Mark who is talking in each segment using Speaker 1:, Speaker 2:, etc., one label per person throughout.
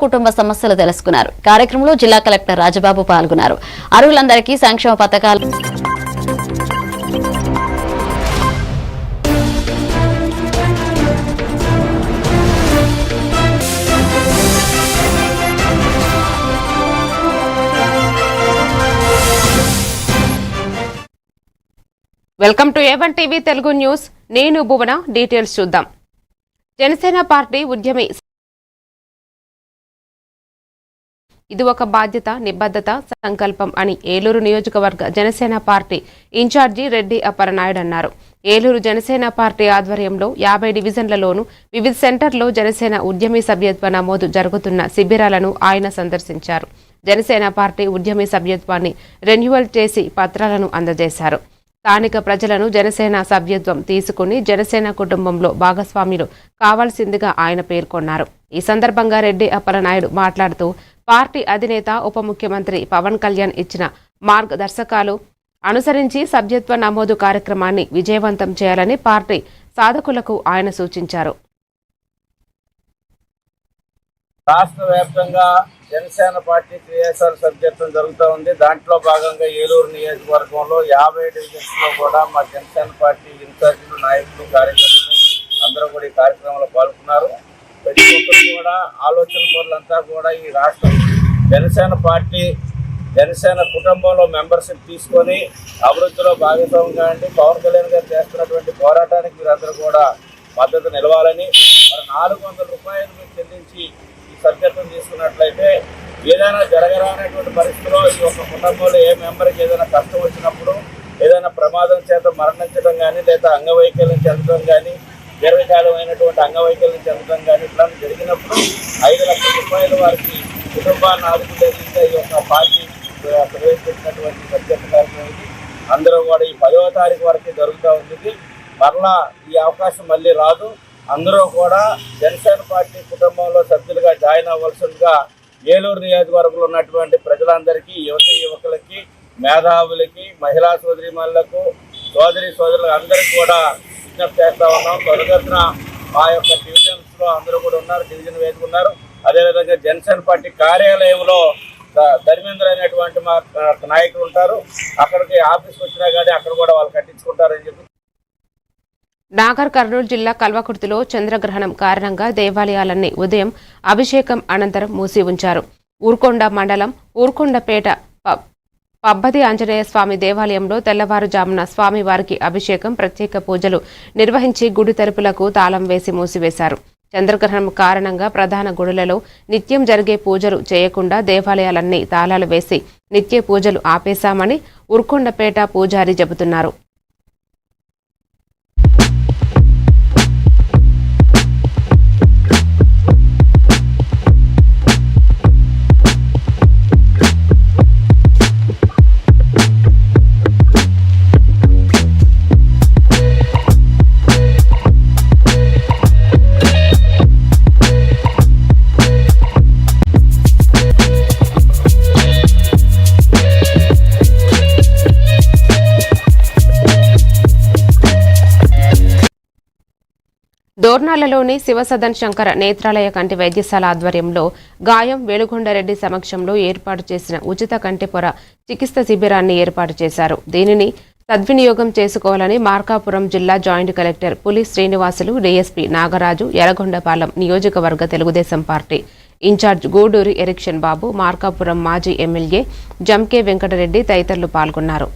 Speaker 1: కుటుంబ సమస్యలు తెలుసుకున్నారు. కార్యక్రమంలో జిల్లా కలెక్టర్ రాజబాబు పాల్గొన్నారు. అర్హులందరికీ సంక్షేమ పథకాలు
Speaker 2: welcome to A1 TV Telugu news. నేను భువన. డీటెయిల్స్ చూద్దాం. జనసేన పార్టీ ఉద్యమి ఇది ఒక బాధ్యత, నిబద్ధత, సంకల్పం అని ఏలూరు నియోజకవర్గ జనసేన పార్టీ ఇన్ఛార్జి రెడ్డి అప్పలనాయుడు అన్నారు. ఏలూరు జనసేన పార్టీ ఆధ్వర్యంలో 50 డివిజన్లలోనూ వివిధ సెంటర్లో జనసేన ఉద్యమి సభ్యత్వ నమోదు జరుగుతున్న శిబిరాలను ఆయన సందర్శించారు. జనసేన పార్టీ ఉద్యమి సభ్యత్వాన్ని రెన్యువల్ చేసి పత్రాలను అందజేశారు. స్థానిక ప్రజలను జనసేన సభ్యత్వం తీసుకుని జనసేన కుటుంబంలో భాగస్వాములు కావాల్సిందిగా ఆయన పేర్కొన్నారు. ఈ సందర్భంగా రెడ్డి అప్పలనాయుడు మాట్లాడుతూ పార్టీ అధినేత ఉప ముఖ్యమంత్రి పవన్ కళ్యాణ్ ఇచ్చిన మార్గదర్శకాలు అనుసరించి సభ్యత్వ నమోదు కార్యక్రమాన్ని విజయవంతం చేయాలని పార్టీ సాధకులకు ఆయన సూచించారు.
Speaker 3: రాష్ట్ర వ్యాప్తంగా జనసేన పార్టీ క్రియాశీల సభ్యత్వం జరుగుతూ ఉంది. దాంట్లో భాగంగా ఏలూరు నియోజకవర్గంలో 50 డివిజన్స్లో కూడా మా జనసేన పార్టీ ఇన్ఛార్జీలు, నాయకులు, కార్యకర్తలు అందరూ కూడా ఈ కార్యక్రమంలో పాల్గొన్నారు. ప్రతి ఒక్కరు కూడా ఆలోచన పనులంతా కూడా ఈ రాష్ట్రం జనసేన పార్టీ జనసేన కుటుంబంలో మెంబర్షిప్ తీసుకొని అభివృద్ధిలో భాగస్వామ్యం కాండి. పవన్ కళ్యాణ్ గారు చేస్తున్నటువంటి పోరాటానికి మీరందరూ కూడా మద్దతు నిలవాలని, మరి 400 రూపాయలు మీరు చెల్లించి సభ్యత్వం తీసుకున్నట్లయితే ఏదైనా జరగరానటువంటి పరిస్థితిలో ఈ యొక్క కుటుంబంలో ఏ మెంబర్కి ఏదైనా కష్టం వచ్చినప్పుడు, ఏదైనా ప్రమాదం చేత మరణించడం కానీ, లేదా అంగవైకల్యం చెందడం కానీ, దీర్ఘకాలమైనటువంటి అంగవైకల్యం చెందడం కానీ ఇట్లాంటి జరిగినప్పుడు 5 లక్షల రూపాయలు వారికి కుటుంబాన్ని ఆదుకునేదిగా ఈ యొక్క పార్టీ ప్రవేశపెట్టినటువంటి సభ్యత్వ కార్యక్రమం అందరూ కూడా ఈ 10వ తారీఖు వరకు జరుగుతూ ఉంది. మరలా ఈ అవకాశం మళ్ళీ రాదు. అందరూ కూడా జనసేన పార్టీ కుటుంబంలో సభ్యులుగా జాయిన్ అవ్వాల్సిందిగా ఏలూరు నియోజకవర్గంలో ఉన్నటువంటి ప్రజలందరికీ, యువకులకి, మేధావులకి, మహిళా సోదరీమణులకు, సోదరులకు అందరికీ కూడా విజ్ఞప్తి చేస్తూ ఉన్నాం. త్వరగతిన మా యొక్క డివిజన్స్లో అందరూ కూడా ఉన్నారు, డివిజన్ వేసుకున్నారు. అదేవిధంగా జనసేన పార్టీ కార్యాలయంలో ధర్మేంద్ర అనేటువంటి మా నాయకులు ఉంటారు. అక్కడికి ఆఫీస్కి వచ్చినా కానీ అక్కడ కూడా వాళ్ళు కట్టించుకుంటారని చెప్పి.
Speaker 2: నాగర్ కర్నూలు జిల్లా కల్వకుర్తిలో చంద్రగ్రహణం కారణంగా దేవాలయాలన్నీ ఉదయం అభిషేకం అనంతరం మూసి ఉంచారు. ఊర్కొండ మండలం ఊర్కొండపేట పబ్బది ఆంజనేయ స్వామి దేవాలయంలో తెల్లవారుజామున స్వామివారికి అభిషేకం, ప్రత్యేక పూజలు నిర్వహించి గుడి తలుపులకు తాళం వేసి మూసివేశారు. చంద్రగ్రహణం కారణంగా ప్రధాన గుడులలో నిత్యం జరిగే పూజలు చేయకుండా దేవాలయాలన్నీ తాళాలు వేసి నిత్య పూజలు ఆపేశామని ఊర్కొండపేట పూజారి చెబుతున్నారు. దోర్నాలలోని శివసదన్ శంకర నేత్రాలయ కంటి వైద్యశాల ఆధ్వర్యంలో గాయం వెలుగొండరెడ్డి సమక్షంలో ఏర్పాటు చేసిన ఉచిత కంటిపొర చికిత్స శిబిరాన్ని ఏర్పాటు చేశారు. దీనిని సద్వినియోగం చేసుకోవాలని మార్కాపురం జిల్లా జాయింట్ కలెక్టర్ పులి శ్రీనివాసులు, డీఎస్పీ నాగరాజు, ఎర్రగొండపాలెం నియోజకవర్గ తెలుగుదేశం పార్టీ ఇన్ఛార్జ్ గూడూరి ఎరిక్షన్ బాబు, మార్కాపురం మాజీ ఎమ్మెల్యే జంకే వెంకటరెడ్డి తదితరులు పాల్గొన్నారు.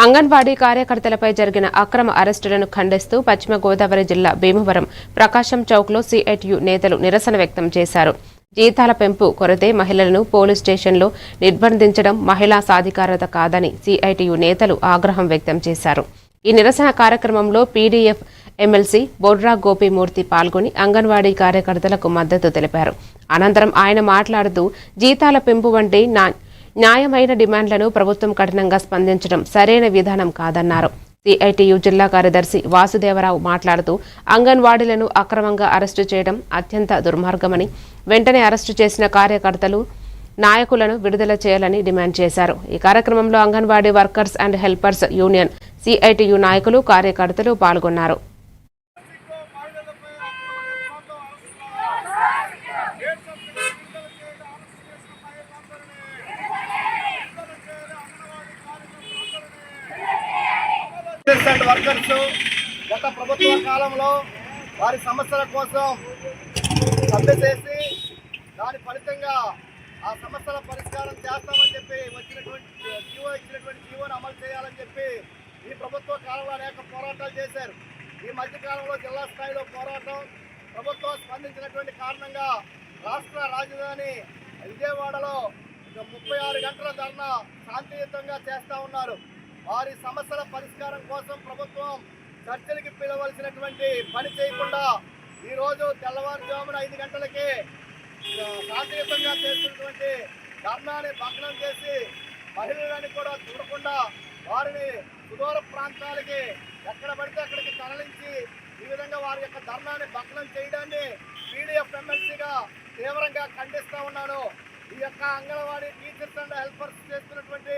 Speaker 2: అంగన్వాడీ కార్యకర్తలపై జరిగిన అక్రమ అరెస్టులను ఖండిస్తూ పశ్చిమ గోదావరి జిల్లా భీమవరం ప్రకాశం చౌక్లో సిఐటియు నేతలు నిరసన వ్యక్తం చేశారు. జీతాల పెంపు కొరతే మహిళలను పోలీస్ స్టేషన్లో నిర్బంధించడం మహిళా సాధికారత కాదని సిఐటియు నేతలు ఆగ్రహం వ్యక్తం చేశారు. ఈ నిరసన కార్యక్రమంలో పీడీఎఫ్ ఎమ్మెల్సీ బొడ్రా గోపీమూర్తి పాల్గొని అంగన్వాడీ కార్యకర్తలకు మద్దతు తెలిపారు. అనంతరం ఆయన మాట్లాడుతూ జీతాల పెంపు వంటి న్యాయమైన డిమాండ్లను ప్రభుత్వం కఠినంగా స్పందించడం సరైన విధానం కాదన్నారు. సిఐటియు జిల్లా కార్యదర్శి వాసుదేవరావు మాట్లాడుతూ అంగన్వాడీలను అక్రమంగా అరెస్టు చేయడం అత్యంత దుర్మార్గమని, వెంటనే అరెస్టు చేసిన కార్యకర్తలు నాయకులను విడుదల చేయాలని డిమాండ్ చేశారు. ఈ కార్యక్రమంలో anganwadi workers and helpers union CITU నాయకులు కార్యకర్తలు పాల్గొన్నారు.
Speaker 4: వర్కర్స్ గత ప్రభుత్వ కాలంలో వారి సమస్యల కోసం సమ్మె చేసి దాని ఫలితంగా ఆ సమస్యల పరిష్కారం చేస్తామని చెప్పి ఇచ్చినటువంటి జీవోను అమలు చేయాలని చెప్పి ఈ ప్రభుత్వ కాలంలో అనేక పోరాటాలు చేశారు. ఈ మధ్యకాలంలో జిల్లా స్థాయిలో పోరాటం ప్రభుత్వం స్పందించినటువంటి కారణంగా రాష్ట్ర రాజధాని విజయవాడలో 36 గంటల ధర్నా శాంతియుతంగా చేస్తూ ఉన్నారు. వారి సమస్యల పరిష్కారం కోసం ప్రభుత్వం చర్చలకి పిలవలసినటువంటి పని చేయకుండా ఈరోజు తెల్లవారుజామున 5 గంటలకే శాంతియుతంగా చేస్తున్నటువంటి ధర్నాన్ని భగ్నం చేసి మహిళలని కూడా చూడకుండా వారిని సుదూర ప్రాంతాలకి ఎక్కడ పడితే అక్కడికి తరలించి ఈ విధంగా వారి యొక్క ధర్నాన్ని భగ్నం చేయడాన్ని పీడీఎఫ్ ఎమ్మెల్సీగా తీవ్రంగా ఖండిస్తూ ఉన్నాను. ఈ యొక్క అంగన్వాడీ టీచర్స్ అండ్ హెల్పర్స్ చేస్తున్నటువంటి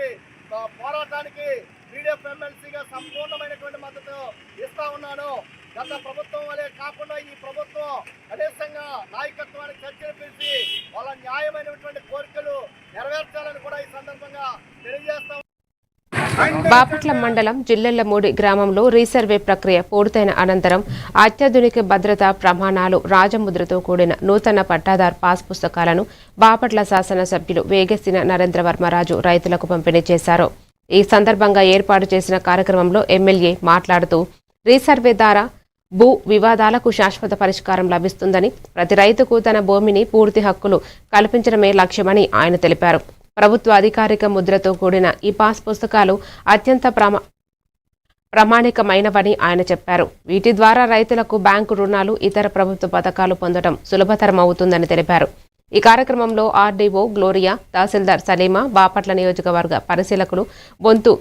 Speaker 4: పోరాటానికి పీడీఎఫ్ ఎమ్మెల్సీగా సంపూర్ణమైనటువంటి మద్దతు ఇస్తా ఉన్నాను. గత ప్రభుత్వం వలె కాకుండా ఈ ప్రభుత్వం కనీసంగా నాయకత్వానికి చర్చలు పిలిచి వాళ్ళ న్యాయమైనటువంటి కోరికలు నెరవేర్చాలని కూడా ఈ సందర్భంగా తెలియజేస్తాం.
Speaker 2: బాపట్ల మండలం జిల్లెళ్లమూడి గ్రామంలో రీసర్వే ప్రక్రియ పూర్తయిన అనంతరం అత్యాధునిక భద్రతా ప్రమాణాలు రాజముద్రతో కూడిన నూతన పట్టాదారు పాస్ పుస్తకాలను బాపట్ల శాసనసభ్యులు వేగేసిన నరేంద్రవర్మరాజు రైతులకు పంపిణీ చేశారు. ఈ సందర్భంగా ఏర్పాటు చేసిన కార్యక్రమంలో ఎమ్మెల్యే మాట్లాడుతూ రీసర్వే ద్వారా భూ వివాదాలకు శాశ్వత పరిష్కారం లభిస్తుందని, ప్రతి రైతుకు తన భూమిని పూర్తి హక్కులు కల్పించడమే లక్ష్యమని ఆయన తెలిపారు. ప్రభుత్వ అధికారిక ముద్రతో కూడిన ఈ పాస్ పుస్తకాలు అత్యంత ప్రామాణికమైనవని ఆయన చెప్పారు. వీటి ద్వారా రైతులకు బ్యాంకు రుణాలు, ఇతర ప్రభుత్వ పథకాలు పొందడం సులభతరమవుతుందని తెలిపారు. ఈ కార్యక్రమంలో ఆర్డీఓ గ్లోరియా, తహసీల్దార్ సలీమా, బాపట్ల నియోజకవర్గ పరిశీలకులు బొంతు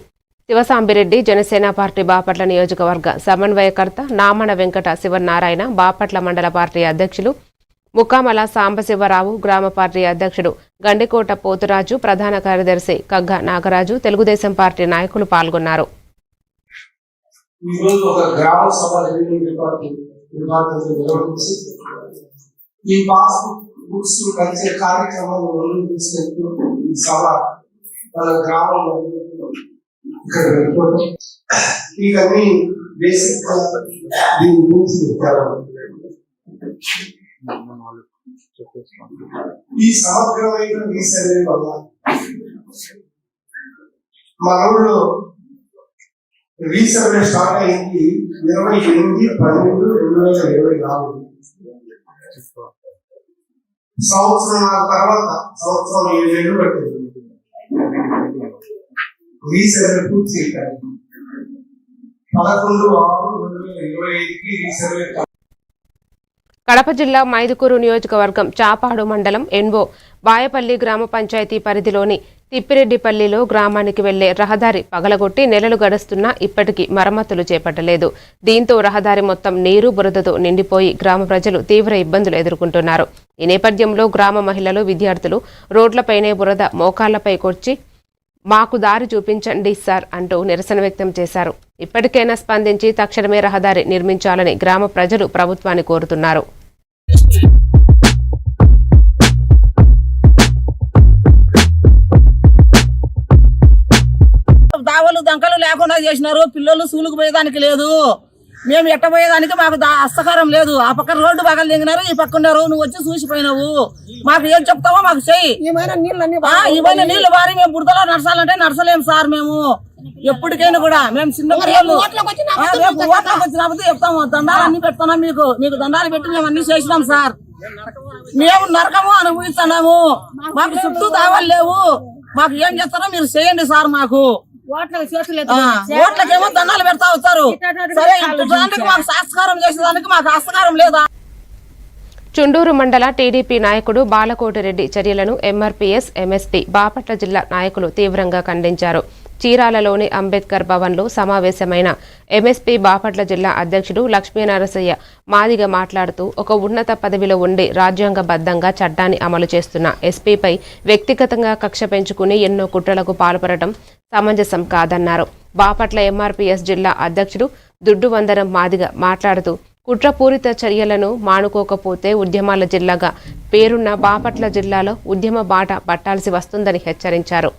Speaker 2: శివసాంబిరెడ్డి, జనసేన పార్టీ బాపట్ల నియోజకవర్గ సమన్వయకర్త నామన వెంకట శివనారాయణ, బాపట్ల మండల పార్టీ అధ్యక్షులు ముకామల సాంబశివరావు, గ్రామ పార్టీ అధ్యక్షుడు గండికోట పోతురాజు, ప్రధాన కార్యదర్శి కగ్గ నాగరాజు, తెలుగుదేశం పార్టీ నాయకులు పాల్గొన్నారు.
Speaker 5: ఈ సమగ్రమైన రీసర్వే వల్ల మా ఊళ్ళో రీసర్వే స్టార్ట్ అయింది 28/12/2024. సంవత్సరం తర్వాత సంవత్సరం 7 నెలలు పట్టింది రీసర్వే పూర్తి చేయడానికి. 11/6/2025కి రీసర్వే.
Speaker 2: కడప జిల్లా మైదుకూరు నియోజకవర్గం చాపాడు మండలం ఎన్వో బాయపల్లి గ్రామ పంచాయతీ పరిధిలోని తిప్పిరెడ్డిపల్లిలో గ్రామానికి వెళ్లే రహదారి పగలగొట్టి నెలలు గడుస్తున్నా ఇప్పటికీ మరమ్మతులు చేపట్టలేదు. దీంతో రహదారి మొత్తం నీరు, బురదతో నిండిపోయి గ్రామ ప్రజలు తీవ్ర ఇబ్బందులు ఎదుర్కొంటున్నారు. ఈ నేపథ్యంలో గ్రామ మహిళలు, విద్యార్థులు రోడ్లపైనే బురద మోకాళ్లపై కొచ్చి మాకు దారి చూపించండి సార్ అంటూ నిరసన వ్యక్తం చేశారు. ఇప్పటికైనా స్పందించి తక్షణమే రహదారి నిర్మించాలని గ్రామ ప్రజలు ప్రభుత్వాన్ని కోరుతున్నారు.
Speaker 6: దావలు దంకలు లేకుండా చేసినారు. పిల్లలు స్కూలుకు పోయేదానికి లేదు. మేము ఎట్టబోయేదానికి మాకు హస్తకారం లేదు. ఆ పక్క రోడ్డు బాగా దిగినారు, ఈ పక్క ఉన్నారు, నువ్వు వచ్చి చూసిపోయినావు. మాకు ఏం చెప్తావో మాకు చెయ్యి. ఇవైనా నీళ్లు బారి మేము బుడతలో నడసాలంటే నడసలేము సార్. మేము ఎప్పటికైనా కూడా మేము చిన్న పిల్లలు ఓట్లకు వచ్చినప్పుడు చెప్తాము. దండాలు అన్ని పెడుతున్నాం, మీకు దండాలు పెట్టి మేము అన్ని చేసినాం సార్. మేము నరకము అనుభవిస్తున్నాము. మాకు చుట్టూ దావాలు లేవు. మాకు ఏం చేస్తారో మీరు చేయండి సార్. మాకు ఓట్లకేమో దండాలు పెడతా వచ్చారు. సరే దానికి మాకు శాస్త్రకారం చేసేదానికి మాకు హస్తకారం లేదా?
Speaker 2: చుండూరు మండల టీడీపీ నాయకుడు బాలకోటిరెడ్డి చర్యలను ఎంఆర్పీఎస్ ఎంఎస్పీ బాపట్ల జిల్లా నాయకులు తీవ్రంగా ఖండించారు. చీరాలలోని అంబేద్కర్ భవన్లో సమావేశమైన ఎంఎస్పీ బాపట్ల జిల్లా అధ్యక్షుడు లక్ష్మీనరసయ్య మాదిగ మాట్లాడుతూ ఒక ఉన్నత పదవిలో ఉండి రాజ్యాంగబద్ధంగా చట్టాన్ని అమలు చేస్తున్న ఎస్పీపై వ్యక్తిగతంగా కక్ష పెంచుకుని ఎన్నో కుట్రలకు పాల్పడటం సమంజసం కాదన్నారు. బాపట్ల ఎంఆర్పీఎస్ జిల్లా అధ్యక్షుడు దుడ్డువందరం మాదిగ మాట్లాడుతూ కుట్రపూరిత చర్యలను మానుకోకపోతే ఉద్యమాల జిల్లాగా పేరున్న బాపట్ల జిల్లాలో ఉద్యమ బాట పట్టాల్సి వస్తుందని హెచ్చరించారు.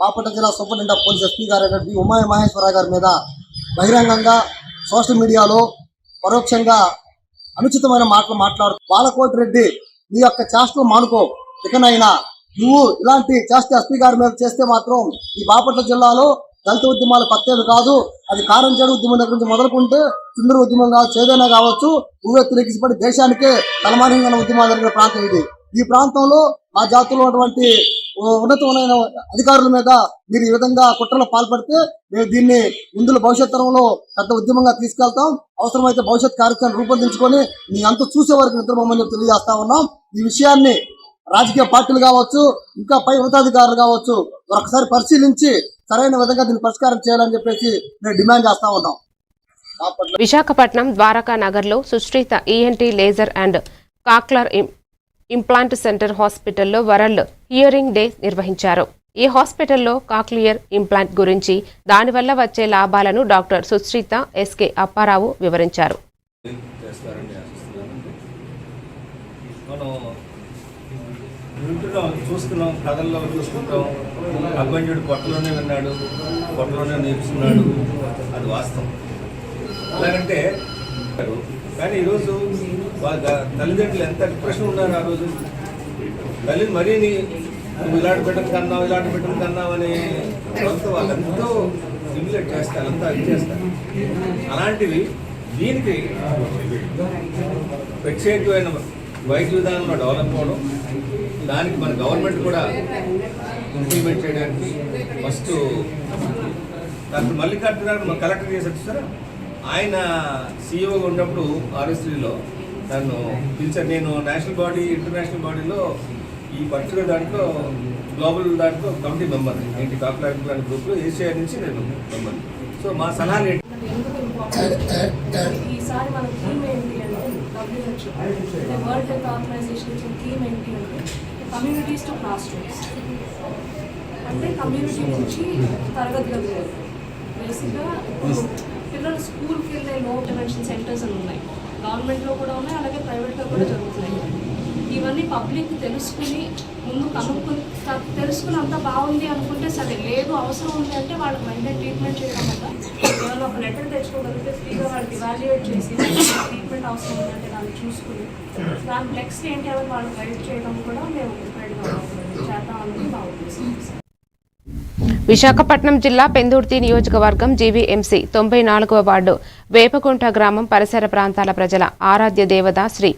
Speaker 4: బాపట్ల జిల్లా సూపరింటెండెంట్ ఆఫ్ పోలీస్ ఎస్పీ గారైనటువంటి ఉమాయ మహేశ్వరరావు గారి మీద బహిరంగంగా సోషల్ మీడియాలో పరోక్షంగా అనుచితమైన మాటలు మాట్లాడుతూ బాలకోటిరెడ్డి నీ యొక్క చేష్టలు మానుకో, ఇకనైనా నువ్వు ఇలాంటి చేష్ట ఎస్పీ గారి మీద చేస్తే మాత్రం ఈ బాపట్ల జిల్లాలో దళిత ఉద్యమాలు కొత్తవి కాదు. అది కారంచేడు ఉద్యమం దగ్గర నుంచి మొదలుకుంటే చుందూరు ఉద్యమం కావచ్చు, ఏదైనా కావచ్చు, ఉవ్వెత్తులు ఎగిసిపడి దేశానికే తలమానికమైన ఉద్యమాలు జరిగిన ప్రాంతం ఇది. ఈ ప్రాంతంలో మా జాతుల్లో ఉన్నటువంటి ఉన్నతమైన అధికారుల మీద మీరు ఈ విధంగా కుట్రలో పాల్పడితే మేము దీన్ని ముందు భవిష్యత్ తరంలో పెద్ద ఉద్యమంగా తీసుకెళ్తాం. అవసరమైతే భవిష్యత్ కార్యక్రమం రూపొందించుకొని మీ అంత చూసే వరకు నిద్రపోమని తెలియజేస్తా ఉన్నాం. ఈ విషయాన్ని రాజకీయ పార్టీలు కావచ్చు, ఇంకా పై ఉన్నతాధికారులు కావచ్చు, ఒకసారి పరిశీలించి సరైన విధంగా దీన్ని పరిష్కారం చేయాలని చెప్పేసి మేము డిమాండ్ చేస్తా ఉన్నాం.
Speaker 2: విశాఖపట్నం ద్వారకా నగర్లో Sushrita ENT laser and cochlear implant centre హాస్పిటల్లో వరల్డ్ హియరింగ్ డే నిర్వహించారు. ఈ హాస్పిటల్లో కాక్లియర్ ఇంప్లాంట్ గురించి, దానివల్ల వచ్చే లాభాలను డాక్టర్ సుశ్రీత ఎస్కే అప్పారావు వివరించారు.
Speaker 7: చూస్తున్నాం, కథల్లో చూసుకుంటాం. అబ్బంజుడు పొట్టలోనే విన్నాడు, పొట్టలోనే నేర్చుకున్నాడు, అది వాస్తవం. ఎలాగంటే కానీ ఈరోజు వాళ్ళ తల్లిదండ్రులు ఎంత డిప్రెషన్ ఉన్నారు. ఆ రోజు తల్లిని మరీ నువ్వు ఇలాంటి బిడ్డను కన్నావు, ఇలాంటి బిడ్డను కన్నావు అని వాళ్ళంతో సిమ్యులేట్ చేస్తారు, అంతా ఇది చేస్తారు. అలాంటివి దీనికి ప్రత్యేకమైన వైద్య విధానంలో డెవలప్ అవ్వడం, దానికి మన గవర్నమెంట్ కూడా ఇంప్లిమెంట్ చేయడానికి ఫస్ట్ డాక్టర్ మల్లికార్జున గారు మన కలెక్టర్ చేసి వచ్చారు. ఆయన సీఈఓగా ఉన్నప్పుడు ఆర్ఎస్టీలో నన్ను పిలిచారు. నేను నేషనల్ బాడీ, ఇంటర్నేషనల్ బాడీలో ఈ పర్టికులర్ దాంట్లో గ్లోబల్ దాంట్లో కమిటీ మెంబర్ ఏంటి కాక్లర్ గ్రూప్లో ఏషియా నుంచి నేను మెంబర్. సో మా సలహాలు ఏంటి,
Speaker 8: ఈసారి మన థీమ్ ఏంటి అంటే WHO వరల్డ్ హెల్త్ ఆర్గనైజేషన్ ఇచ్చిన థీమ్ ఏంటి అంటే కమ్యూనిటీస్ టు క్లాస్ రూమ్స్. అంటే కమ్యూనిటీ నుంచి తరగతి గదులు. బేసిక్గా పిల్లలు స్కూల్కి వెళ్ళే లో ఇంటర్వెన్షన్ సెంటర్స్ అని ఉన్నాయి, గవర్నమెంట్లో కూడా ఉన్నాయి, అలాగే ప్రైవేట్లో కూడా జరుగుతున్నాయి. ఇవన్నీ పబ్లిక్ తెలుసుకుని ముందు కనుక్కొని తెలుసుకుని అంతా బాగుంది అనుకుంటే సరే, లేదు అవసరం ఉంది అంటే వాళ్ళకి వెంటనే ట్రీట్మెంట్ చేయడం వల్ల ఏమైనా ఒక లెటర్ తెచ్చుకోగలిగితే ఫ్రీగా వాళ్ళకి ఇవాల్యుయేట్ చేసి ట్రీట్మెంట్ అవసరం ఉందంటే దాన్ని చూసుకుని దాని నెక్స్ట్ ఏంటి అని వాళ్ళు గైడ్ చేయడం కూడా మేము చేద్దామని మా ఉద్దేశం.
Speaker 2: విశాఖపట్నం జిల్లా పెందుర్తి నియోజకవర్గం జీవీఎంసీ 94వ వార్డు వేపకుంట గ్రామం పరిసర ప్రాంతాల ప్రజల ఆరాధ్య దేవత శ్రీ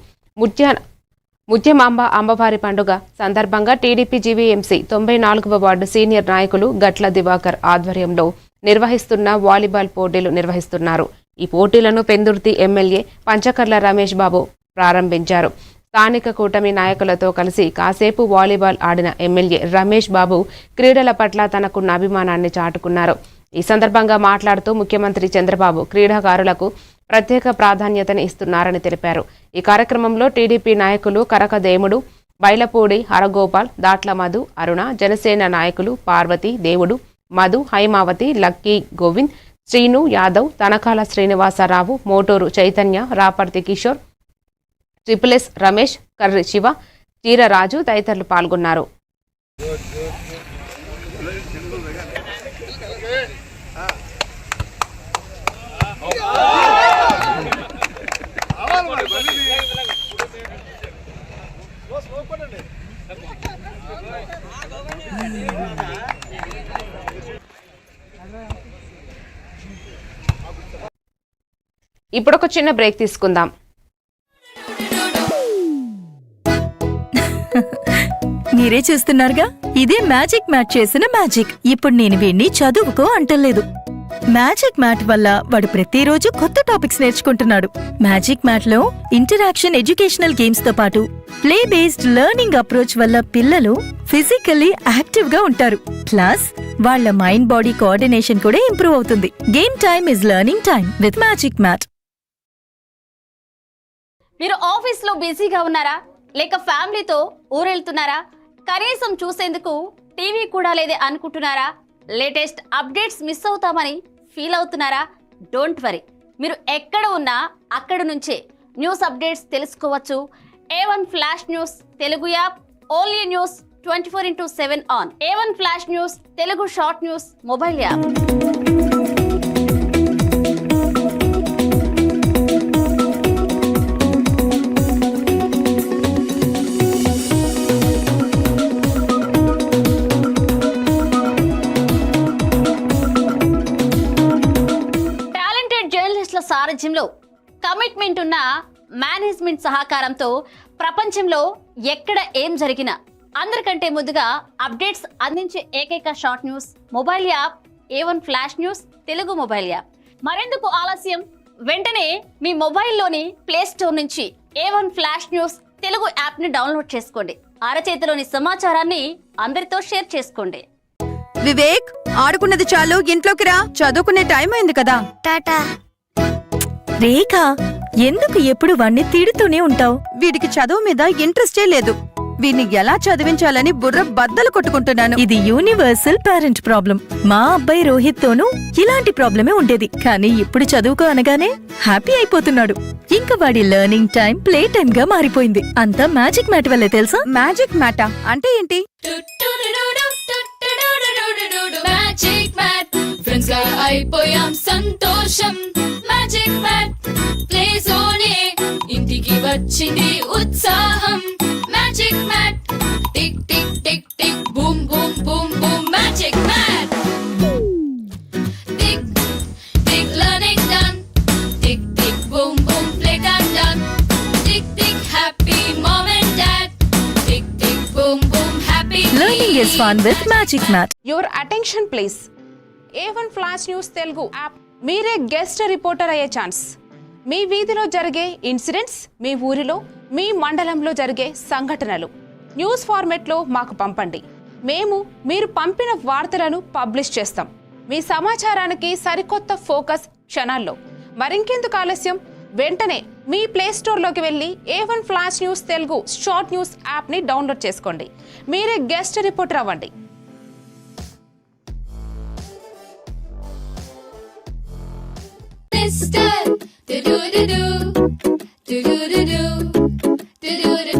Speaker 2: ముత్యమాంబ అమ్మవారి పండుగ సందర్భంగా టీడీపీ జీవీఎంసీ 94వ వార్డు సీనియర్ నాయకులు గట్ల దివాకర్ ఆధ్వర్యంలో నిర్వహిస్తున్న వాలీబాల్ పోటీలు నిర్వహిస్తున్నారు. ఈ పోటీలను పెందుర్తి ఎమ్మెల్యే పంచకర్ల రమేష్ బాబు ప్రారంభించారు. స్థానిక కూటమి నాయకులతో కలిసి కాసేపు వాలీబాల్ ఆడిన ఎమ్మెల్యే రమేష్ బాబు క్రీడల పట్ల తనకున్న అభిమానాన్ని చాటుకున్నారు. ఈ సందర్భంగా మాట్లాడుతూ ముఖ్యమంత్రి చంద్రబాబు క్రీడాకారులకు ప్రత్యేక ప్రాధాన్యతను ఇస్తున్నారని తెలిపారు. ఈ కార్యక్రమంలో టీడీపీ నాయకులు కరకదేముడు, బైలపూడి హరగోపాల్, దాట్ల మధు, అరుణ, జనసేన నాయకులు Parvati, Devudu, Madhu, Haimavati, Lucky, Govind, Srinu Yadav, Tanakala Srinivasarao, Moturu Chaitanya, Raparthi Kishore, triple S Ramesh, Karri Siva, Cheeraraju తదితరులు పాల్గొన్నారు. ఇప్పుడు ఒక చిన్న బ్రేక్ తీసుకుందాం.
Speaker 9: మీరే చూస్తున్నారుగా, ఇదే మ్యాజిక్ మ్యాట్ చేసిన మ్యాజిక్. ఇప్పుడు నేను వీణ్ణి చదువుకో అంటలేదు. మ్యాజిక్ మ్యాట్ వల్ల వాడు ప్రతిరోజు కొత్త టాపిక్స్ నేర్చుకుంటున్నాడు. మ్యాజిక్ మ్యాట్ లో ఇంటరాక్షన్ ఎడ్యుకేషనల్ గేమ్స్ తో పాటు ప్లే బేస్డ్ లెర్నింగ్ అప్రోచ్ వల్ల పిల్లలు ఫిజికల్లీ యాక్టివ్ గా ఉంటారు. ప్లస్ వాళ్ళ మైండ్ బాడీ కోఆర్డినేషన్ కూడా ఇంప్రూవ్ అవుతుంది. Game time is learning time with Magic Mat.
Speaker 1: మీరు ఆఫీస్లో బిజీగా ఉన్నారా, లేక ఫ్యామిలీతో ఊరెళ్తున్నారా, కనీసం చూసేందుకు టీవీ కూడా లేదే అనుకుంటున్నారా, లేటెస్ట్ అప్డేట్స్ మిస్ అవుతామని ఫీల్ అవుతున్నారా? డోంట్ వరీ, మీరు ఎక్కడ ఉన్నా అక్కడ నుంచే న్యూస్ అప్డేట్స్ తెలుసుకోవచ్చు. A1 flash news Telugu app, only news 24/7 on. A1 flash news Telugu short news mobile app. సారథ్యంలో కమిట్మెంట్ ఉన్న మేనేజ్మెంట్ సహకారంతో ప్రపంచంలో ఎక్కడ ఏం జరిగినా అందరికంటే ముందుగా అప్డేట్స్ అందించే ఏకైక short news mobile app A1 flash news Telugu mobile app. మరెందుకు ఆలస్యం, వెంటనే మీ మొబైల్లోని ప్లే స్టోర్ నుంచి A1 flash news Telugu app ని డౌన్లోడ్ చేసుకోండి. అరచేతిలోని సమాచారాన్ని అందరితో షేర్ చేసుకోండి.
Speaker 9: వివేక్, ఆడుకున్నది చాలు, ఇంట్లోకి రా, చదువుకునే టైం అయింది కదా. టాటా. రేఖ, ఎందుకు ఎప్పుడు వాణ్ణి తిడుతూనే ఉంటావు? వీడికి చదువు మీద ఇంట్రెస్టే లేదు. వీడిని ఎలా చదివించాలని బుర్ర బద్దలు కొట్టుకుంటున్నాను. ఇది యూనివర్సల్ పేరెంట్ ప్రాబ్లం. మా అబ్బాయి రోహిత్ తోనూ ఇలాంటి ప్రాబ్లమే ఉండేది. కానీ ఇప్పుడు చదువుకో అనగానే హ్యాపీ అయిపోతున్నాడు. ఇంకా వాడి లెర్నింగ్ టైం ప్లే టైం గా మారిపోయింది. అంతా మ్యాజిక్ మ్యాట్ వల్లే తెలుసా? మ్యాజిక్ మ్యాటా అంటే ఏంటి?
Speaker 10: మ్యాజిక్ మ్యాట్ ఫ్రెండ్స్ గా అయిపోయాం సంతోషం. మ్యాజిక్ మ్యాట్ ప్లే జోనే ఇంటికి వచ్చింది ఉత్సాహం. Magic Mat tick tick tick tick boom boom boom boom. Magic Mat tick tick learning done. Tick tick boom boom play time done. Tick tick happy mom and dad. Tick tick boom boom happy.
Speaker 9: Learning is fun with Magic Mat.
Speaker 2: Your attention please. A1 flash news Telugu app. మీరే guest reporter అయ్యే chance. మీ వీధిలో జరిగే incidents, మీ ఊరిలో, మీ మండలంలో జరిగే సంఘటనలు news ఫార్మెట్లో మాకు పంపండి. మేము మీరు పంపిన వార్తలను పబ్లిష్ చేస్తాం. మీ సమాచారానికి సరికొత్త ఫోకస్ క్షణాల్లో. మరింకెందుకు ఆలస్యం, వెంటనే మీ ప్లే స్టోర్లోకి వెళ్ళి A1 flash news Telugu short news యాప్ని డౌన్లోడ్ చేసుకోండి. మీరే గెస్ట్ రిపోర్టర్ అవ్వండి.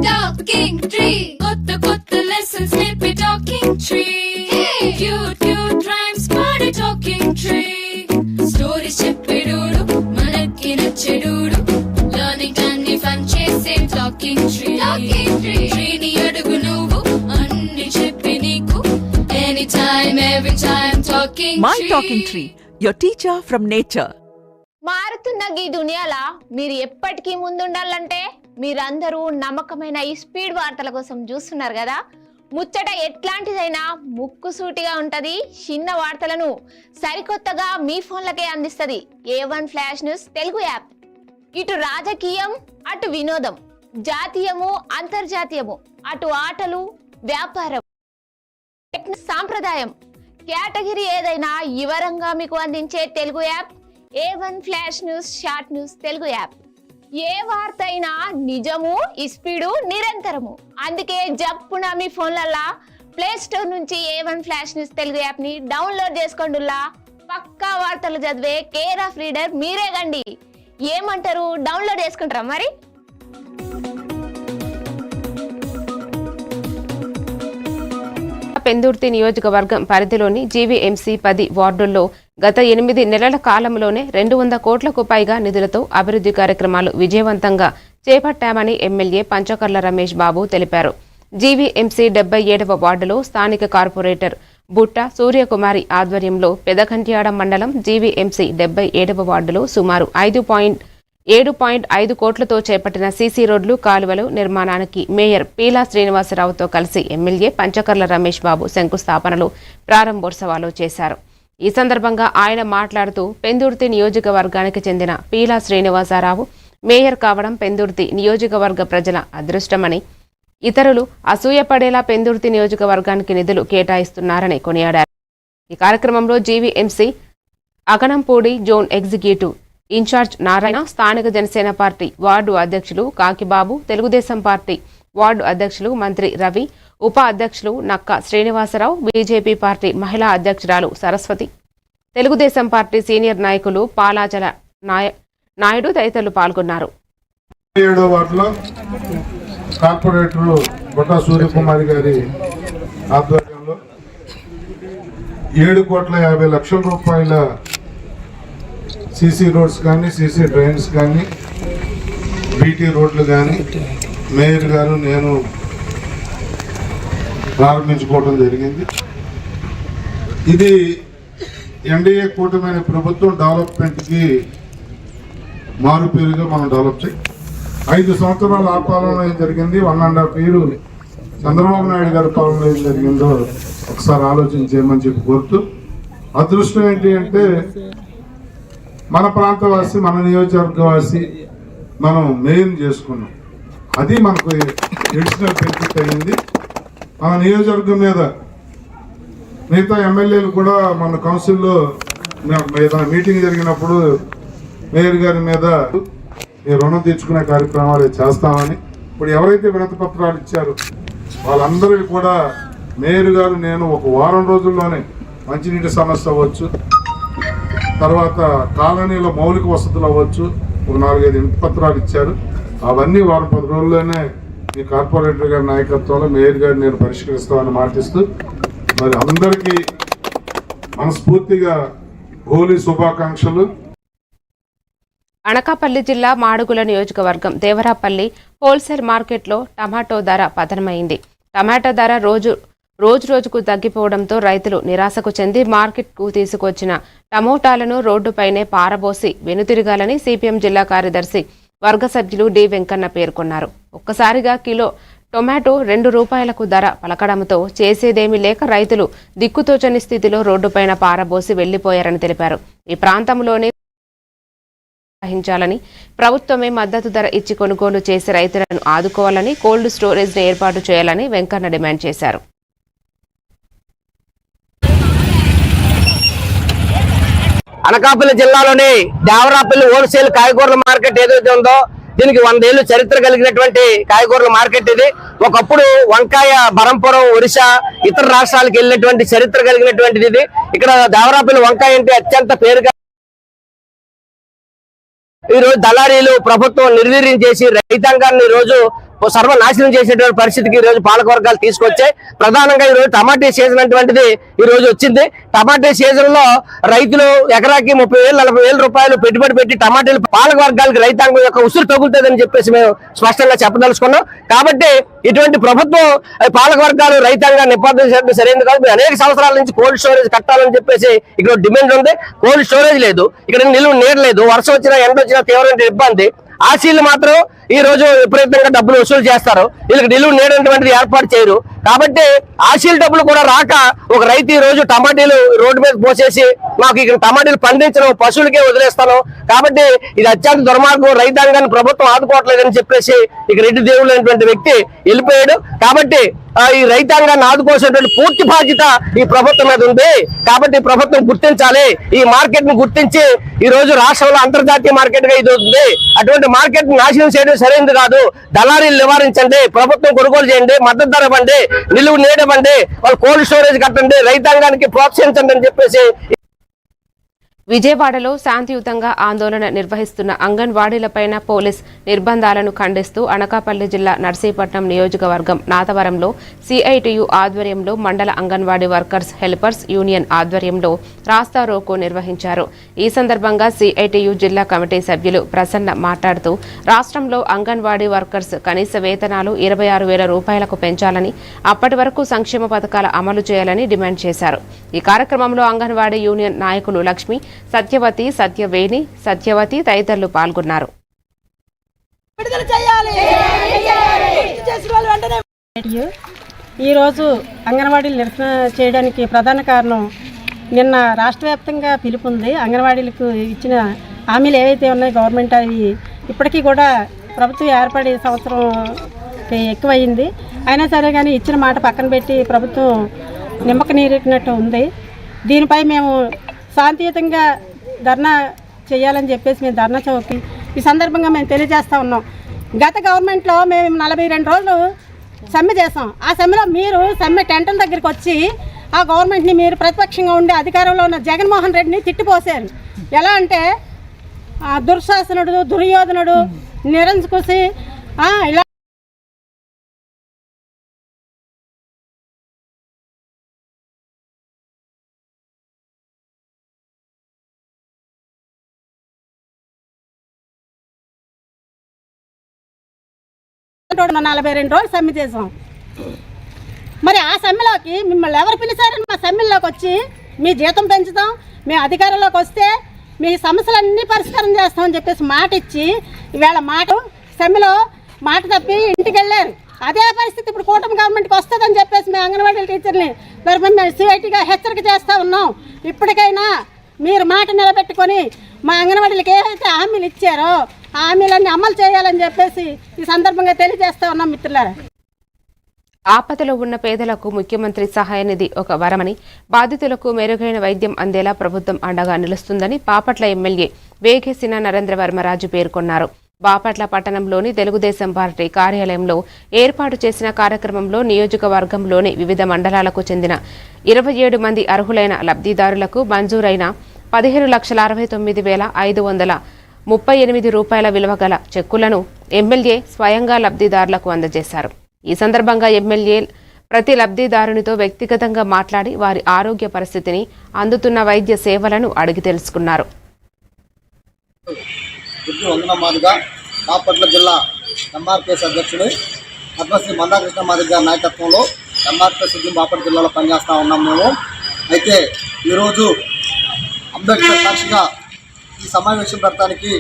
Speaker 10: Talking tree, kotta kotta lessons, snippy talking tree. Hey, cute cute rhymes, party talking tree. Stories cheppedudu, manaki nachedudu. Learning candy fun chasing talking tree. Talking tree, tree ni adugu nuvu, anni cheppi neeku. Anytime, every time, talking tree.
Speaker 11: My talking tree, your teacher from nature.
Speaker 12: మారుతున్న ఈ దునియాలా మీరు ఎప్పటికీ ముందుండాలంటే మీరందరూ నమ్మకమైన ఈ speed వార్తల కోసం చూస్తున్నారు కదా. ముచ్చట ఎట్లాంటిదైనా ముక్కుసూటిగా ఉంటది. చిన్న వార్తలను సరికొత్తగా మీ ఫోన్లకే అందిస్తుంది A1 flash news Telugu app. ఇటు రాజకీయం, అటు వినోదం, జాతీయము, అంతర్జాతీయము, అటు ఆటలు, వ్యాపారం, సాంప్రదాయం, కేటగిరీ ఏదైనా వివరంగా మీకు అందించే Telugu app A1 flash news short news Telugu app. ఏ వార్త అయినా నిజము, స్పీడు, నిరంతరము. అందుకే జప్పున మీ ఫోన్లల్లా ప్లే స్టోర్ నుంచి A1 flash news Telugu app ని డౌన్లోడ్ చేసుకోండిలా. పక్కా వార్తలు చదివే కేర్ ఆఫ్ రీడర్ మీరే గండి. ఏమంటారు, డౌన్లోడ్ చేసుకుంటారా మరి?
Speaker 2: పెందుర్తి నియోజకవర్గం పరిధిలోని జీవీఎంసీ 10 వార్డుల్లో గత 8 నెలల కాలంలోనే 200 కోట్లకు పైగా నిధులతో అభివృద్ధి కార్యక్రమాలు విజయవంతంగా చేపట్టామని ఎమ్మెల్యే పంచకర్ల రమేష్ బాబు తెలిపారు. జీవీఎంసీ 77వ వార్డులో స్థానిక కార్పొరేటర్ బుట్ట సూర్యకుమారి ఆధ్వర్యంలో పెదకంట్యాడ మండలం జీవీఎంసీ 77వ వార్డులో సుమారు 7.5 కోట్లతో చేపట్టిన సీసీ రోడ్లు కాలువలు నిర్మాణానికి మేయర్ పీలా శ్రీనివాసరావుతో కలిసి ఎమ్మెల్యే పంచకర్ల రమేష్ బాబు శంకుస్థాపనలు ప్రారంభోత్సవాలు చేశారు. ఈ సందర్భంగా ఆయన మాట్లాడుతూ పెందుర్తి నియోజకవర్గానికి చెందిన పీలా శ్రీనివాసరావు మేయర్ కావడం పెందుర్తి నియోజకవర్గ ప్రజల అదృష్టమని, ఇతరులు అసూయపడేలా పెందుర్తి నియోజకవర్గానికి నిధులు కేటాయిస్తున్నారని కొనియాడారు. ఈ కార్యక్రమంలో GVMC Aganampudi zone executive incharge Narayana, స్థానిక జనసేన పార్టీ వార్డు అధ్యక్షులు కాకిబాబు, తెలుగుదేశం పార్టీ వార్డు అధ్యక్షులు మంత్రి రవి, ఉప అధ్యక్షులు నక్క శ్రీనివాసరావు, బీజేపీ పార్టీ మహిళా అధ్యక్షురాలు సరస్వతి, తెలుగుదేశం పార్టీ సీనియర్ నాయకులు పాలాచల నాయుడు తదితరులు పాల్గొన్నారు.
Speaker 5: 7వ వార్డులో కార్పొరేటర్ బొట్ట సూర్యకుమారి గారి ఆధ్వర్యంలో 7,50 కోట్ల సీసీ రోడ్స్ కానీ, సీసీ డ్రైన్స్ కానీ, బీటీ రోడ్లు కానీ మేయర్ గారు నేను ప్రారంభించుకోవడం జరిగింది. ఇది ఎన్డీఏ కూటమి ప్రభుత్వం డెవలప్మెంట్కి మారుపేరుగా మనం డెవలప్ చేయాలి. 5 సంవత్సరాల ఆ పాలనలో ఏం జరిగింది, 1.5 years చంద్రబాబు నాయుడు గారి పాలనలో ఏం జరిగిందో ఒకసారి ఆలోచన చేయమని చెప్పి కోరుతూ, అదృష్టం ఏంటి అంటే మన ప్రాంతవాసి, మన నియోజకవర్గవాసి మనం మెయిన్ చేసుకున్నాం. అది మనకు ఎడిషనల్ బెనిఫిట్ అయ్యింది. మన నియోజకవర్గం మీద మిగతా ఎమ్మెల్యేలు కూడా మన కౌన్సిల్లో మీటింగ్ జరిగినప్పుడు మేయర్ గారి మీద ఈ రుణం తీర్చుకునే కార్యక్రమాలు చేస్తామని, ఇప్పుడు ఎవరైతే వినతి పత్రాలు ఇచ్చారో వాళ్ళందరికీ కూడా మేయర్ గారు నేను 1 వారం రోజుల్లోనే మంచినీటి సమస్య అవ్వచ్చు, తర్వాత కాలనీలో మౌలిక వసతులు అవ్వచ్చు, 4-5 వినతి పత్రాలు ఇచ్చారు. అవన్నీ 10 రోజుల్లోనే ఈ కార్పొరేటర్ గారి నాయకత్వంలో మేయర్ గారు నేను పరిష్కరిస్తామని మాటిస్తూ, మరి అందరికీ మనస్ఫూర్తిగా హోలీ శుభాకాంక్షలు.
Speaker 2: అనకాపల్లి జిల్లా మాడుగుల నియోజకవర్గం దేవరాపల్లి హోల్సేల్ మార్కెట్లో టమాటో ధర పతనమైంది. టమాటా ధర రోజుకు తగ్గిపోవడంతో రైతులు నిరాశకు చెంది మార్కెట్కు తీసుకొచ్చిన టమోటాలను రోడ్డుపైనే పారబోసి వెనుతిరగాలని సిపిఎం జిల్లా కార్యదర్శి వర్గ సభ్యులు డి వెంకన్న పేర్కొన్నారు. ఒక్కసారిగా కిలో టొమాటో ₹2 ధర పలకడంతో చేసేదేమీ లేక రైతులు దిక్కుతోచని స్థితిలో రోడ్డుపైన పారబోసి వెళ్లిపోయారని తెలిపారు. ఈ ప్రాంతంలోనే వహించాలని, ప్రభుత్వమే మద్దతు ధర ఇచ్చి కొనుగోలు చేసి రైతులను ఆదుకోవాలని, కోల్డ్ స్టోరేజ్ ని ఏర్పాటు చేయాలని వెంకన్న డిమాండ్ చేశారు.
Speaker 13: అనకాపల్లి జిల్లాలోని దేవరాపల్లి హోల్సేల్ కాయగూరల మార్కెట్ ఏదైతే ఉందో దీనికి 100 ఏళ్లు చరిత్ర కలిగినటువంటి కాయగూరల మార్కెట్ ఇది. ఒకప్పుడు వంకాయ బరంపురం, ఒరిస్సా, ఇతర రాష్ట్రాలకు వెళ్ళినటువంటి చరిత్ర కలిగినటువంటిది ఇది. ఇక్కడ దేవరాపల్లి వంకాయ అంటే అత్యంత పేరుగా ఈ రోజు దళారీలు ప్రభుత్వం నిర్వీర్యం చేసి రైతాంగాన్ని ఈ రోజు సర్వనాశనం చేసేటువంటి పరిస్థితికి ఈ రోజు పాలకవర్గాలు తీసుకొచ్చాయి. ప్రధానంగా ఈ రోజు టమాటా సీజన్ అటువంటిది ఈ రోజు వచ్చింది. టమాటా సీజన్ లో రైతులు ఎకరాకి 30,000-40,000 రూపాయలు పెట్టుబడి పెట్టి టమాటాలు పాలకవర్గాలకు రైతాంగం యొక్క ఉసురు తగులుతుందని చెప్పేసి మేము స్పష్టంగా చెప్పదలుచుకున్నాం. కాబట్టి ఇటువంటి ప్రభుత్వం పాలకవర్గాలు రైతాంగాన్ని నిబంధించడం సరైనది కాదు. అనేక సంవత్సరాల నుంచి కోల్డ్ స్టోరేజ్ కట్టాలని చెప్పేసి ఇక్కడ డిమాండ్ ఉంది. కోల్డ్ స్టోరేజ్ లేదు, ఇక్కడ నిలువ నీరు లేదు, వర్షం వచ్చినా ఎండ వచ్చినా తీవ్రమైన ఇబ్బంది. ఆశీలు మాత్రం ఈ రోజు విపరీతంగా డబ్బులు వసూలు చేస్తారు, వీళ్ళకి నిలువ నేడటువంటిది ఏర్పాటు చేయరు. కాబట్టి ఆశీల డబ్బులు కూడా రాక ఒక రైతు ఈ రోజు టమాటీలు రోడ్డు మీద పోసేసి మాకు ఇక్కడ టమాటీలు పండించడం పశువులకే వదిలేస్తాను, కాబట్టి ఇది అత్యంత దుర్మార్గం, రైతాంగాన్ని ప్రభుత్వం ఆదుకోవట్లేదని చెప్పేసి ఇక రెడ్డి దేవుడు అనేటువంటి వ్యక్తి వెళ్ళిపోయాడు. కాబట్టి ఈ రైతాంగాన్ని ఆదుకోవాల్సినటువంటి పూర్తి బాధ్యత ఈ ప్రభుత్వం మీద ఉంది. కాబట్టి ప్రభుత్వం గుర్తించాలి, ఈ మార్కెట్ ను గుర్తించి ఈ రోజు రాష్ట్రంలో అంతర్జాతీయ మార్కెట్ గా ఇది ఉంది. అటువంటి మార్కెట్ నాశనం చేయడం సరైనది కాదు. దళారీలు నివారించండి, ప్రభుత్వం కొనుగోలు చేయండి, మద్దతు ధర ఇవ్వండి, నిలువ నీడవండి, వాళ్ళు కోల్డ్ స్టోరేజ్ కట్టండి, రైతాంగానికి ప్రోత్సహించండి అని చెప్పేసి
Speaker 2: విజయవాడలో శాంతియుతంగా ఆందోళన నిర్వహిస్తున్న అంగన్వాడీలపైన పోలీస్ నిర్బంధాలను ఖండిస్తూ అనకాపల్లి జిల్లా నర్సీపట్నం నియోజకవర్గం నాతవరంలో సిఐటియు ఆధ్వర్యంలో మండల అంగన్వాడీ వర్కర్స్ హెల్పర్స్ యూనియన్ ఆధ్వర్యంలో రాస్తా రోకో నిర్వహించారు. ఈ సందర్భంగా సిఐటియు జిల్లా కమిటీ సభ్యులు ప్రసన్న మాట్లాడుతూ రాష్ట్రంలో అంగన్వాడీ వర్కర్స్ కనీస వేతనాలు 26,000 రూపాయలకు పెంచాలని, అప్పటి వరకు సంక్షేమ పథకాల అమలు చేయాలని డిమాండ్ చేశారు. ఈ కార్యక్రమంలో అంగన్వాడీ యూనియన్ నాయకులు లక్ష్మి, సత్యవతి, సత్యవేణి, సత్యవతి తదితరులు పాల్గొన్నారు.
Speaker 14: ఈరోజు అంగన్వాడీలు నిరసన చేయడానికి ప్రధాన కారణం నిన్న రాష్ట్ర వ్యాప్తంగా పిలుపుంది. అంగన్వాడీలకు ఇచ్చిన హామీలు ఏవైతే ఉన్నాయో గవర్నమెంట్ అవి ఇప్పటికీ కూడా ప్రభుత్వం ఏర్పడి సంవత్సరం ఎక్కువయింది. అయినా సరే కానీ ఇచ్చిన మాట పక్కన పెట్టి ప్రభుత్వం నిమ్మక నీరెట్టినట్టు ఉంది. దీనిపై మేము శాంతియుతంగా ధర్నా చేయాలని చెప్పేసి మేము ధర్నా చౌకి ఈ సందర్భంగా మేము తెలియజేస్తూ ఉన్నాం. గత గవర్నమెంట్లో మేము 42 రోజులు సమ్మె చేసాం. ఆ సమ్మెలో మీరు సమ్మె టెంటల దగ్గరికి వచ్చి ఆ గవర్నమెంట్ని మీరు ప్రతిపక్షంగా ఉండే అధికారంలో ఉన్న జగన్మోహన్ రెడ్డిని తిట్టిపోసారు. ఎలా అంటే దుర్శాసనుడు, దుర్యోధనుడు, నిరంకుశి ఇలా
Speaker 15: మనం 42 రోజులు సమ్మె చేసాం. మరి ఆ సమ్మెలోకి మిమ్మల్ని ఎవరు పిలిచారని మా సమ్మెల్లోకి వచ్చి మీ జీతం పెంచుతాం, మేము అధికారంలోకి వస్తే మీ సమస్యలన్నీ పరిష్కారం చేస్తామని చెప్పేసి మాట ఇచ్చి ఈవేళ సమ్మెలో మాట తప్పి ఇంటికి వెళ్ళారు. అదే పరిస్థితి ఇప్పుడు కూటమి గవర్నమెంట్కి వస్తుందని చెప్పేసి మేము అంగన్వాడీ టీచర్ని మేము సిఐటిగా హెచ్చరిక చేస్తూ ఉన్నాం. ఇప్పటికైనా మీరు మాట నిలబెట్టుకొని మా అంగన్వాడీలకు ఏవైతే హామీలు ఇచ్చారో ఆ హామీలన్నీ అమలు చేయాలని చెప్పేసి ఈ సందర్భంగా తెలియజేస్తూ ఉన్నాం. మిత్రులారా,
Speaker 2: ఆపదలో ఉన్న పేదలకు ముఖ్యమంత్రి సహాయ నిధి ఒక వరమని, బాధితులకు మెరుగైన వైద్యం అందేలా ప్రభుత్వం అండగా నిలుస్తుందని బాపట్ల ఎమ్మెల్యే వేగేసిన నరేంద్ర వర్మరాజు పేర్కొన్నారు. బాపట్ల పట్టణంలోని తెలుగుదేశం పార్టీ కార్యాలయంలో ఏర్పాటు చేసిన కార్యక్రమంలో నియోజకవర్గంలోని వివిధ మండలాలకు చెందిన 27 మంది అర్హులైన లబ్ధిదారులకు మంజూరైన 15,69,538 రూపాయల విలువ గల చెక్కులను ఎమ్మెల్యే స్వయంగా లబ్ధిదారులకు అందజేశారు. ఈ సందర్భంగా ఎమ్మెల్యే ప్రతి లబ్ధిదారునితో వ్యక్తిగతంగా మాట్లాడి వారి ఆరోగ్య పరిస్థితిని, అందుతున్న వైద్య సేవలను అడిగి తెలుసుకున్నారు.
Speaker 4: బాపట్ల జిల్లా ఎంఆర్పిఎస్ అధ్యక్షుడు పద్మశ్రీ మందాకృష్ణ మాదిగ గారి నాయకత్వంలో ఎంఆర్పిఎస్ బాపట్ల జిల్లాలో పనిచేస్తూ ఉన్నాం మేము. అయితే ఈరోజు అంబేద్కర్ సాక్షిగా ఈ సమావేశం పెట్టడానికి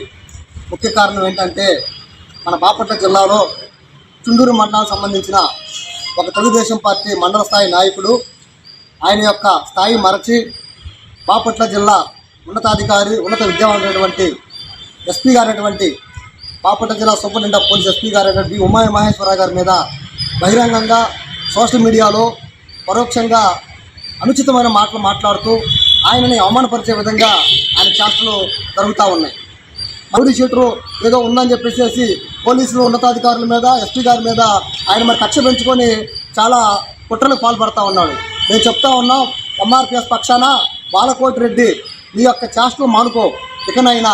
Speaker 4: ముఖ్య కారణం ఏంటంటే, మన బాపట్ల జిల్లాలో చుండూరు మండలానికి సంబంధించిన ఒక తెలుగుదేశం పార్టీ మండల స్థాయి నాయకుడు ఆయన యొక్క స్థాయి మరచి బాపట్ల జిల్లా ఉన్నత విద్యావంతుడైనటువంటి ఎస్పీ గారైనటువంటి బాపట్ల జిల్లా సూపరింటెండెంట్ ఆఫ్ పోలీస్ ఎస్పీ గారైనటువంటి ఉమాయ మహేశ్వరరావు గారి మీద బహిరంగంగా సోషల్ మీడియాలో పరోక్షంగా అనుచితమైన మాటలు మాట్లాడుతూ ఆయనని అవమానపరిచే విధంగా ఆయన చేష్టలు జరుగుతూ ఉన్నాయి. రౌడీ షీటరు ఏదో ఉందని చెప్పేసి పోలీసులు ఉన్నతాధికారుల మీద, ఎస్పీ గారి మీద ఆయన మరి కక్ష పెంచుకొని చాలా కుట్రలకు పాల్పడుతూ ఉన్నాడు. నేను చెప్తా ఉన్నాం, ఎంఆర్పిఎస్ పక్షాన బాలకోటి రెడ్డి నీ యొక్క చేష్టలు మానుకో. ఇకనైనా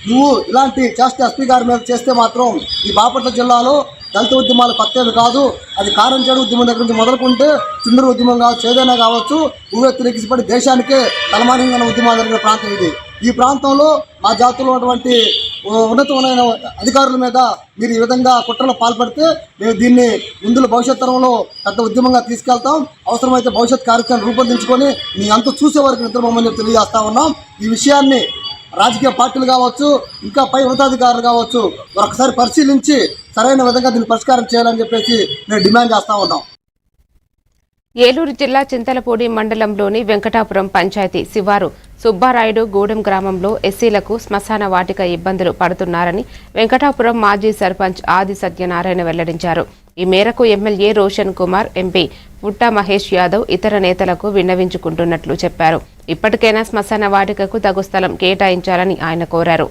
Speaker 4: నువ్వు ఇలాంటి చేష్ట ఎస్పీ గారి మీద చేస్తే మాత్రం ఈ బాపట్ల జిల్లాలో దళిత ఉద్యమాలు కొత్తవి కాదు. అది కారంచేడు ఉద్యమం దగ్గర నుంచి మొదలుకుంటే చుండూరు ఉద్యమం కావచ్చు, ఏదైనా కావచ్చు, ఉవ్వెత్తులు ఎగిసిపడి దేశానికే తలమానికమైన ఉద్యమాలు జరిగిన ప్రాంతం ఇది. ఈ ప్రాంతంలో మా జాతుల్లో ఉన్నటువంటి ఉన్నతమైన అధికారుల మీద మీరు ఈ విధంగా కుట్రలో పాల్పడితే మేము దీన్ని ముందు భవిష్యత్ తరంలో పెద్ద ఉద్యమంగా తీసుకెళ్తాం. అవసరమైతే భవిష్యత్ కార్యక్రమం రూపొందించుకొని మీ అంత చూసే వరకు నిద్రపోమని తెలియజేస్తా ఉన్నాం. ఈ విషయాన్ని రాజకీయ పార్టీలు కావచ్చు, ఇంకా పై ఉన్నతాధికారులు కావచ్చు, ఒకసారి పరిశీలించి సరైన విధంగా దీన్ని పరిష్కారం చేయాలని చెప్పేసి మేము డిమాండ్ చేస్తూ ఉన్నాం.
Speaker 2: ఏలూరు జిల్లా చింతలపూడి మండలంలోని వెంకటాపురం పంచాయతీ శివారు సుబ్బారాయుడు గూడెం గ్రామంలో ఎస్సీలకు శ్మశాన వాటిక ఇబ్బందులు పడుతున్నారని వెంకటాపురం మాజీ సర్పంచ్ ఆది సత్యనారాయణ వెల్లడించారు. ఈ మేరకు ఎమ్మెల్యే రోషన్ కుమార్, ఎంపీ పుట్టా మహేష్ యాదవ్ ఇతర నేతలకు విన్నవించుకుంటున్నట్లు చెప్పారు. ఇప్పటికైనా శ్మశాన వాటికకు తగు స్థలం కేటాయించాలని ఆయన కోరారు.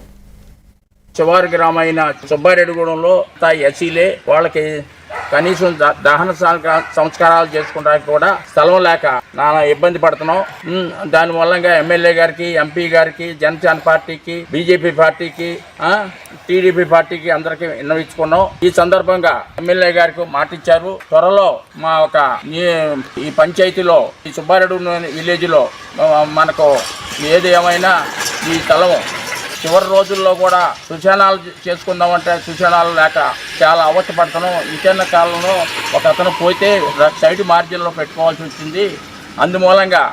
Speaker 3: చివరి గ్రామైన సుబ్బారెడ్డిగూడెంలో ఎస్సీలే వాళ్ళకి కనీసం దహన సంస్కారాలు చేసుకోవడానికి కూడా స్థలం లేక నానా ఇబ్బంది పడుతున్నాం. దాని మూలంగా ఎమ్మెల్యే గారికి, ఎంపీ గారికి, జనసేన పార్టీకి, బీజేపీ పార్టీకి, టీడీపీ పార్టీకి అందరికీ విన్నవించుకున్నాం. ఈ సందర్భంగా ఎమ్మెల్యే గారికి మాట ఇచ్చారు, త్వరలో మా ఒక ఈ పంచాయతీలో ఈ సుబ్బారెడ్డి విలేజ్ లో మనకు ఏది ఏమైనా ఈ స్థలం చివరి రోజుల్లో కూడా సుశానాలు చేసుకుందామంటే సుశానాలు లేక చాలా అవస్థపడుతున్నాం. విచారణ కాలంలో ఒక అతను పోతే సైడ్ మార్జిన్లో పెట్టుకోవాల్సి వచ్చింది. అందుమూలంగా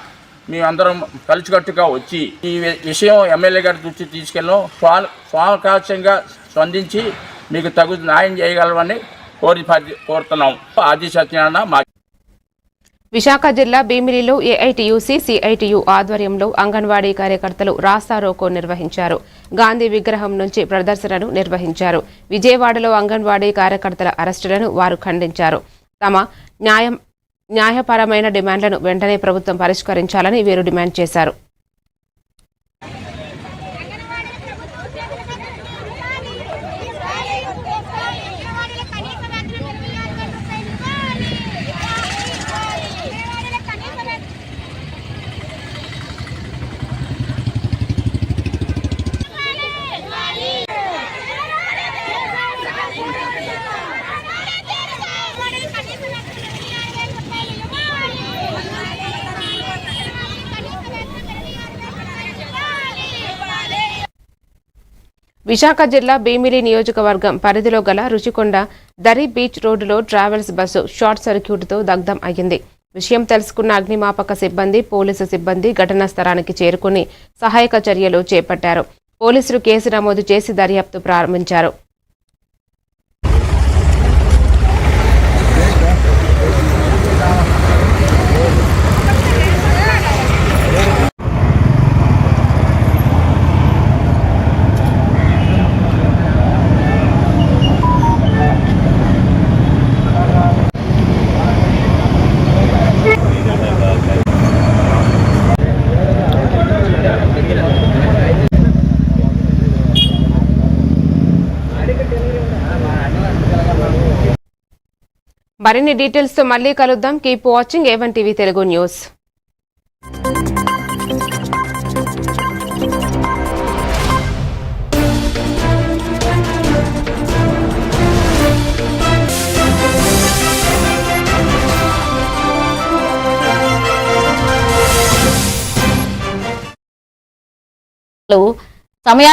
Speaker 3: మేమందరం కలిసికట్టుగా వచ్చి ఈ విషయం ఎమ్మెల్యే గారి దృష్టికి తీసుకెళ్ళాం. స్వావకాశంగా స్పందించి మీకు తగు న్యాయం చేయగలమని కోరుతున్నాం. ఆది సత్యనారాయణ మా
Speaker 2: విశాఖ జిల్లా భీమిలిలో ఏఐటీయూసీ, సిఐటియు ఆధ్వర్యంలో అంగన్వాడీ కార్యకర్తలు రాస్తారోకో నిర్వహించారు. గాంధీ విగ్రహం నుంచి ప్రదర్శనను నిర్వహించారు. విజయవాడలో అంగన్వాడీ కార్యకర్తల అరెస్టులను వారు ఖండించారు. తమ న్యాయపరమైన డిమాండ్లను వెంటనే ప్రభుత్వం పరిష్కరించాలని వీరు డిమాండ్ చేశారు. విశాఖ జిల్లా భీమిలి నియోజకవర్గం పరిధిలో గల రుషికొండ దరి బీచ్ రోడ్డులో ట్రావెల్స్ బస్సు షార్ట్ సర్క్యూట్తో దగ్ధం అయ్యింది. విషయం తెలుసుకున్న అగ్నిమాపక సిబ్బంది, పోలీసు సిబ్బంది ఘటనా స్థలానికి చేరుకుని సహాయక చర్యలు చేపట్టారు. పోలీసులు కేసు నమోదు చేసి దర్యాప్తు ప్రారంభించారు. మరిన్ని డీటెయిల్స్ తో మళ్ళీ కలుద్దాం. Keep watching A1 TV Telugu news.
Speaker 1: సమయాన్ని